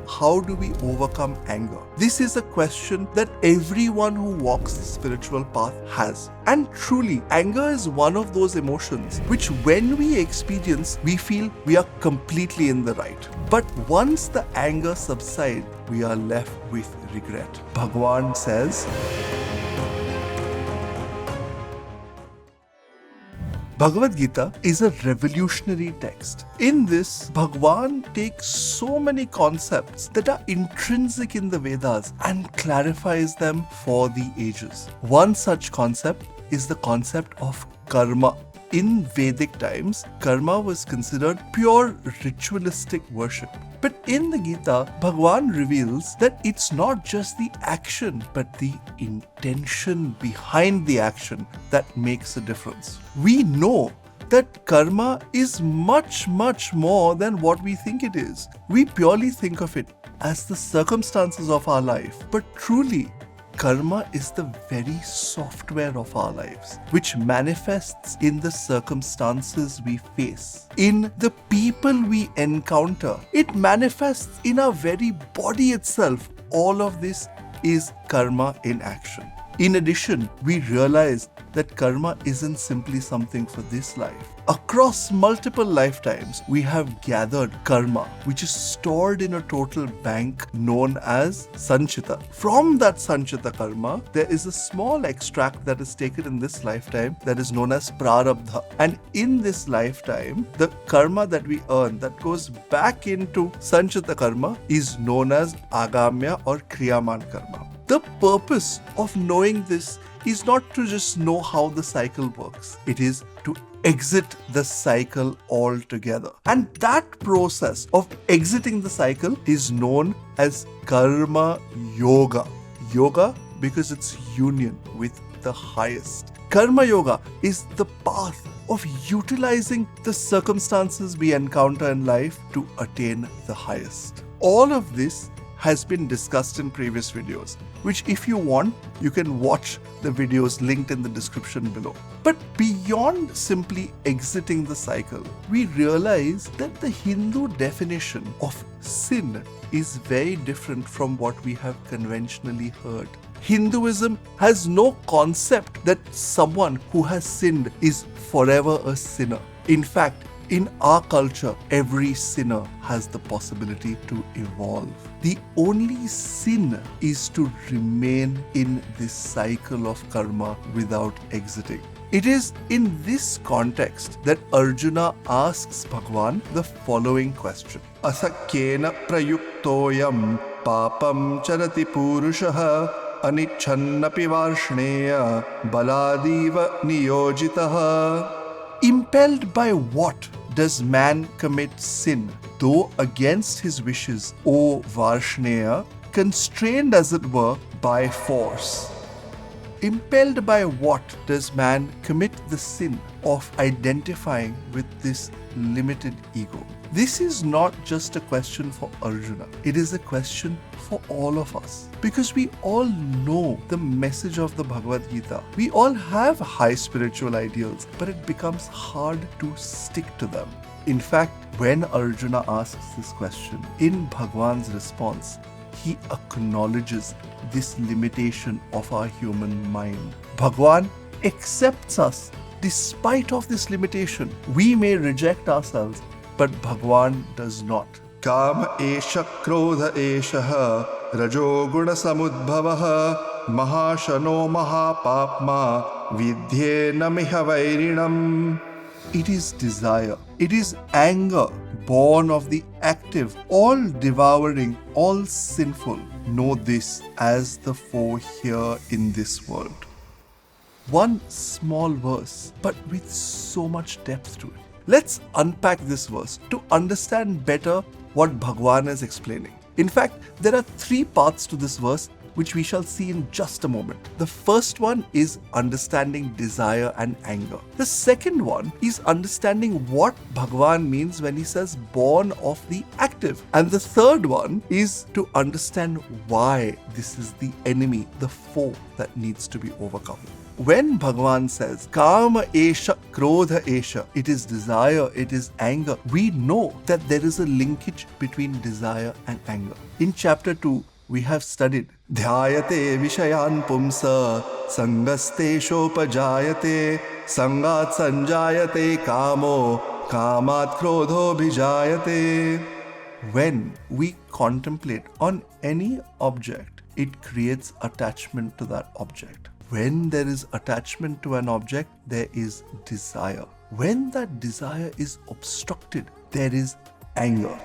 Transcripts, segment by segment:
how do we overcome anger? This is a question that everyone who walks the spiritual path has. And truly, anger is one of those emotions which when we experience, we feel we are completely in the right. But once the anger subsides, we are left with regret. Bhagwan says, Bhagavad Gita is a revolutionary text. In this, Bhagwan takes so many concepts that are intrinsic in the Vedas and clarifies them for the ages. One such concept is the concept of karma. In Vedic times, karma was considered pure ritualistic worship. But in the Gita, Bhagwan reveals that it's not just the action, but the intention behind the action that makes a difference. We know that karma is much, much more than what we think it is. We purely think of it as the circumstances of our life. But truly, karma is the very software of our lives, which manifests in the circumstances we face, in the people we encounter. It manifests in our very body itself. All of this is karma in action. In addition, we realize that karma isn't simply something for this life. Across multiple lifetimes, we have gathered karma, which is stored in a total bank known as Sanchita. From that Sanchita karma, there is a small extract that is taken in this lifetime that is known as Prarabdha. And in this lifetime, the karma that we earn that goes back into Sanchita karma is known as Agamya or Kriyaman karma. The purpose of knowing this is not to just know how the cycle works. It is to exit the cycle altogether. And that process of exiting the cycle is known as karma yoga. Yoga because it's union with the highest. Karma yoga is the path of utilizing the circumstances we encounter in life to attain the highest. All of this has been discussed in previous videos, which if you want, you can watch the videos linked in the description below. But beyond simply exiting the cycle, we realize that the Hindu definition of sin is very different from what we have conventionally heard. Hinduism has no concept that someone who has sinned is forever a sinner. In fact, in our culture, every sinner has the possibility to evolve. The only sin is to remain in this cycle of karma without exiting. It is in this context that Arjuna asks Bhagwan the following question. Asakyena prayuktoyam papam charati purushaha anichannapi varshneya baladiva niyojitaha. Impelled by what does man commit sin, though against his wishes, O Varshneya, constrained as it were by force? Impelled by what does man commit the sin of identifying with this limited ego? This is not just a question for Arjuna. It is a question for all of us. Because we all know the message of the Bhagavad Gita. We all have high spiritual ideals, but it becomes hard to stick to them. In fact, when Arjuna asks this question, in Bhagwan's response, he acknowledges this limitation of our human mind. Bhagwan accepts us despite of this limitation. We may reject ourselves, but Bhagwan does not. Kama esha krodha eshaha rajo guna samudbhavaha mahashano mahapapma vidyena miha vairinam. It is desire. It is anger born of the active, all devouring, all sinful. Know this as the foe here in this world. One small verse, but with so much depth to it. Let's unpack this verse to understand better what Bhagwan is explaining. In fact, there are three parts to this verse which we shall see in just a moment. The first one is understanding desire and anger. The second one is understanding what Bhagwan means when he says born of the active. And the third one is to understand why this is the enemy, the foe that needs to be overcome. When Bhagwan says, Kama esha krodha esha. It is desire, it is anger. We know that there is a linkage between desire and anger. In chapter 2, we have studied Dhyayate Vishayan Pumsa Sangasteshopajayate Sangat Sanjayate Kamo Kamat Krodho Bijayate. When we contemplate on any object, it creates attachment to that object. When there is attachment to an object, there is desire. When that desire is obstructed, there is anger.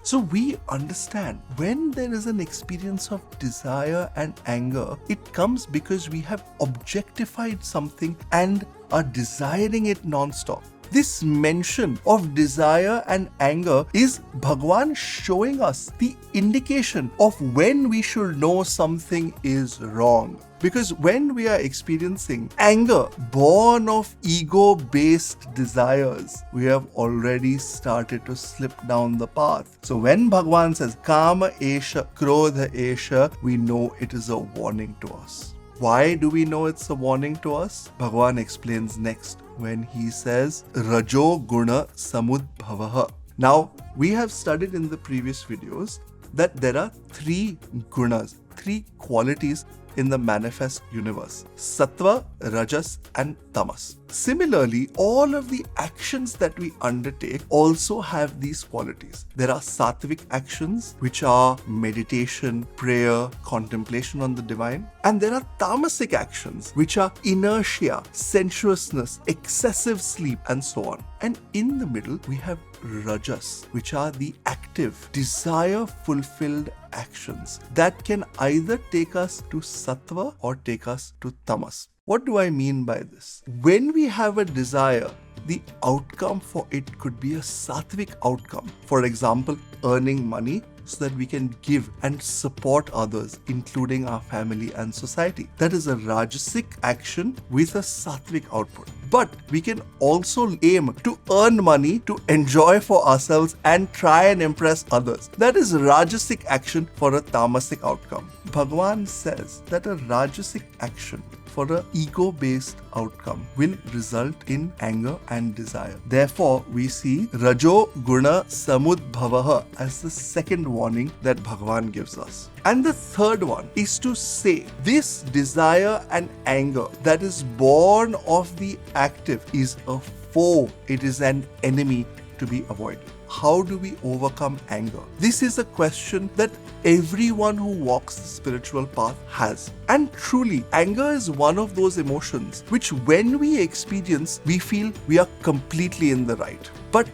So we understand when there is an experience of desire and anger, it comes because we have objectified something and are desiring it non-stop. This mention of desire and anger is Bhagwan showing us the indication of when we should know something is wrong. Because when we are experiencing anger born of ego-based desires, we have already started to slip down the path. So when Bhagwan says Kama Esha, Krodha Esha, we know it is a warning to us. Why do we know it's a warning to us? Bhagwan explains next when he says Rajo Guna Samudbhavaha. Now, we have studied in the previous videos that there are 3 gunas, 3 qualities in the manifest universe: Sattva, Rajas and Tamas. Similarly, all of the actions that we undertake also have these qualities. There are sattvic actions, which are meditation, prayer, contemplation on the divine. And there are tamasic actions, which are inertia, sensuousness, excessive sleep, and so on. And in the middle, we have Rajas, which are the active, desire-fulfilled actions that can either take us to Sattva or take us to Tamas. What do I mean by this? When we have a desire, the outcome for it could be a sattvic outcome. For example, earning money so that we can give and support others, including our family and society. That is a rajasic action with a sattvic output. But we can also aim to earn money to enjoy for ourselves and try and impress others. That is rajasic action for a tamasic outcome. Bhagwan says that a rajasic action for an ego-based outcome will result in anger and desire. Therefore, we see Rajo Guna Samudbhavaha as the second warning that Bhagwan gives us. And the third one is to say this desire and anger that is born of the active is a foe. It is an enemy to be avoided. How do we overcome anger? This is a question that everyone who walks the spiritual path has. And truly, anger is one of those emotions which when we experience, we feel we are completely in the right. But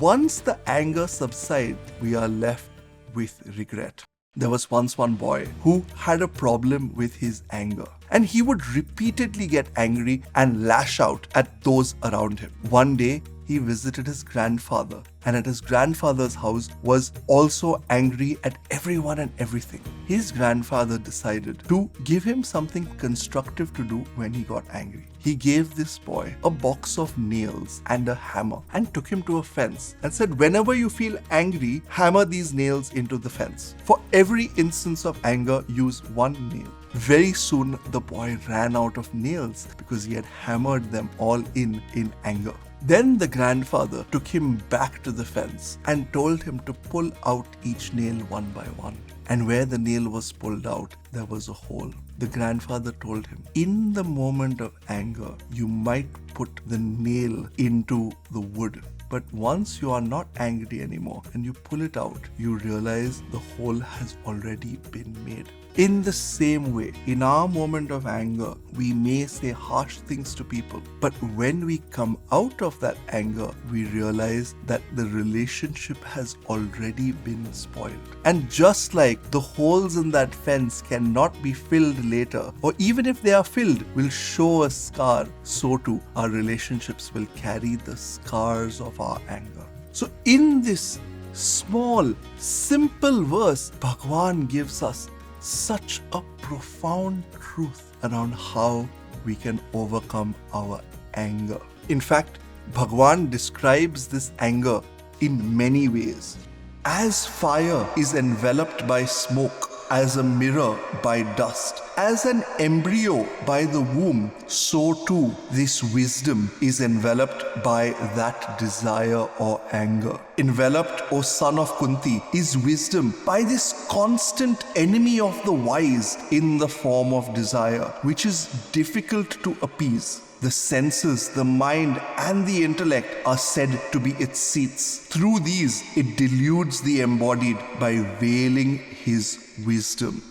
once the anger subsides, we are left with regret. There was once one boy who had a problem with his anger, and he would repeatedly get angry and lash out at those around him. One day, he visited his grandfather, and at his grandfather's house was also angry at everyone and everything. His grandfather decided to give him something constructive to do when he got angry. He gave this boy a box of nails and a hammer and took him to a fence and said, whenever you feel angry, hammer these nails into the fence. For every instance of anger, use one nail. Very soon, the boy ran out of nails because he had hammered them all in anger. Then the grandfather took him back to the fence and told him to pull out each nail one by one. And where the nail was pulled out, there was a hole. The grandfather told him, in the moment of anger, you might put the nail into the wood. But once you are not angry anymore and you pull it out, you realize the hole has already been made. In the same way, in our moment of anger, we may say harsh things to people, but when we come out of that anger, we realize that the relationship has already been spoiled. And just like the holes in that fence cannot be filled later, or even if they are filled, will show a scar, so too our relationships will carry the scars of our anger. So in this small, simple verse, Bhagwan gives us such a profound truth around how we can overcome our anger. In fact, Bhagwan describes this anger in many ways. As fire is enveloped by smoke, as a mirror by dust, as an embryo by the womb, so too this wisdom is enveloped by that desire or anger. Enveloped, O son of Kunti, is wisdom by this constant enemy of the wise in the form of desire, which is difficult to appease. The senses, the mind, and the intellect are said to be its seats. Through these, it deludes the embodied by veiling his wisdom.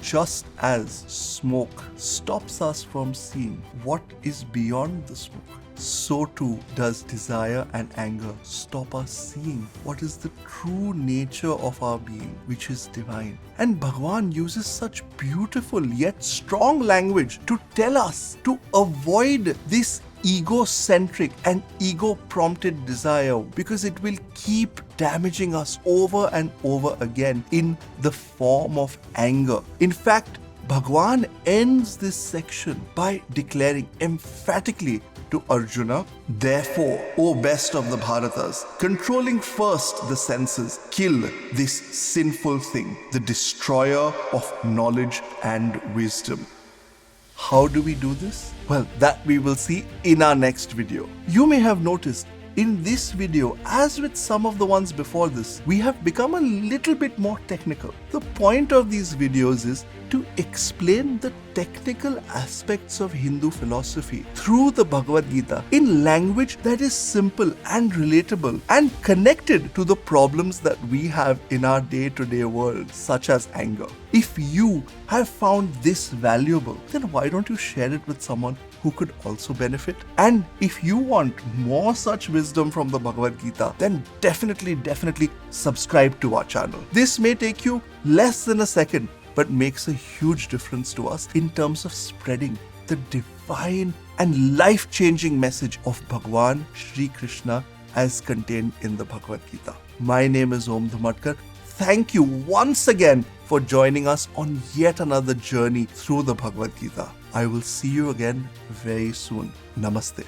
Just as smoke stops us from seeing what is beyond the smoke, so too does desire and anger stop us seeing what is the true nature of our being, which is divine. And Bhagwan uses such beautiful yet strong language to tell us to avoid this egocentric and ego-prompted desire, because it will keep damaging us over and over again in the form of anger. In fact, Bhagwan ends this section by declaring emphatically to Arjuna, "Therefore, O best of the Bharatas, controlling first the senses, kill this sinful thing, the destroyer of knowledge and wisdom." How do we do this? Well, that we will see in our next video. You may have noticed in this video, as with some of the ones before this, we have become a little bit more technical. The point of these videos is to explain the technical aspects of Hindu philosophy through the Bhagavad Gita in language that is simple and relatable and connected to the problems that we have in our day-to-day world, such as anger. If you have found this valuable, then why don't you share it with someone who could also benefit? And if you want more such wisdom from the Bhagavad Gita, then definitely subscribe to our channel. This may take you less than a second, but makes a huge difference to us in terms of spreading the divine and life-changing message of Bhagwan Shri Krishna as contained in the Bhagavad Gita. My name is Om Dhumatkar. Thank you once again for joining us on yet another journey through the Bhagavad Gita. I will see you again very soon. Namaste.